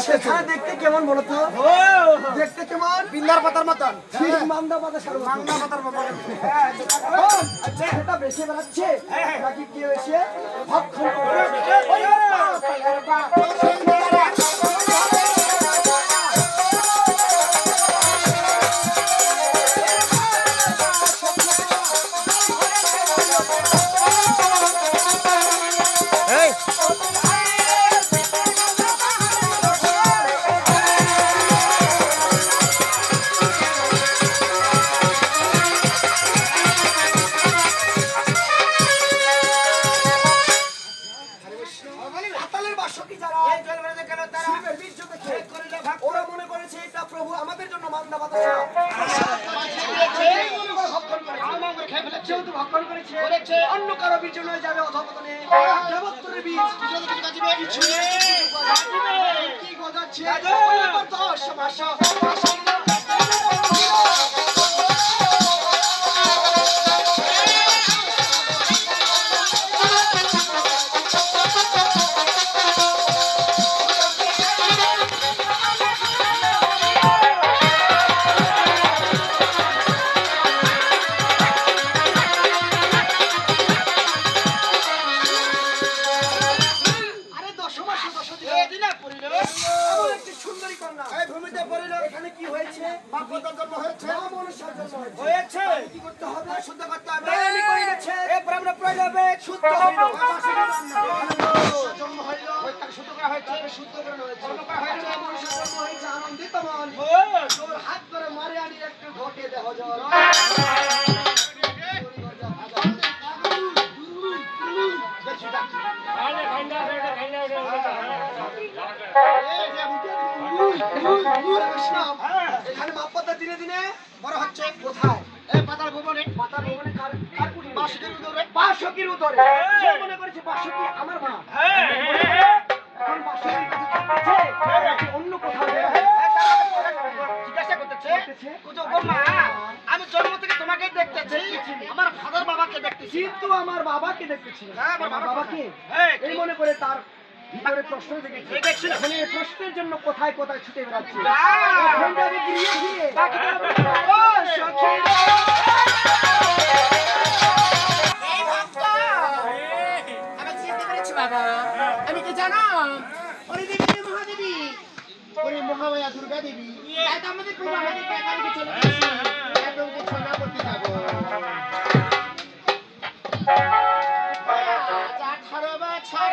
সেখানে দেখতে কেমন বলো তো? দেখতে কেমন? বিন্দার পাতার মতন। ঠিক মান্দা পাতা সার মতো। মাংনা পাতার মতন। সেটা বেশি বেড়াচ্ছে নাকি কি হয়েছে? ভক্ষণ করে। পাতালের বাসকি যারা শিবের বীর্য দেখে ওরা মনে করেছে এটা প্রভু আমাদের জন্য মান্দা বাতাসা যেহেতু ভক্ষণ করেছে অন্য কারো বীর্য নয় যাবে অধপতনে দেবত্তরের বীজ কি গজাচ্ছে 10 মাস এখানে কি হয়েছে? বাপদাদার জন্ম হয়েছে, মনুষ্যের জন্ম হয়েছে। কি করতে হবে? শুদ্ধ করতে হবে। বেরানি করিয়েছে, এ ব্রাহ্মণ প্রয়োজন হবে, শুদ্ধ হইল। জন্ম হইল, ওইটাকে শুদ্ধ করা হয়েছে, শুদ্ধ করা হয়েছে। জন্ম করা হয়েছে, মনুষ্যের জন্ম হয়েছে, আনন্দিত মন। তোর হাত করে মারে আনি একটু ঘটে দেহ জল। এখানে মাপপত্তা দিনে দিনে বড় হচ্ছে কোথায়? এই পাতাল ভবনে। পাতাল ভবনে কার কুটি? বাসুকির উদরে। বাসুকির উদরে। সে মনে করেছে বাসুকি আমার মা। এখন বাসুকির কাছে থাকতেছে অন্য কোথাও জিজ্ঞাসা করতেছে মা আমি জন্ম থেকে তোমাকে দেখতেছি আমার ফাদার বাবাকে দেখতেছি কিন্তু আমার বাবাকে দেখতেছি আমার বাবাকে এই মনে করে তার ভিতরে প্রশ্ন দেখেছি এখন এই প্রশ্নের জন্য কোথায় কোথায় ছুটে বেড়াচ্ছে এখন যাবে গিয়ে গিয়ে আমি চিনতে পেরেছি বাবা আমি কি জানো ওরে দেবী মহাদেবী ওরে মহামায়া দুর্গা দেবী তাই তো আমাদের পুরো আমাদের একাডেমি চলে গেছি এখন তো ছোনা করতে যাবো যা 18 বছর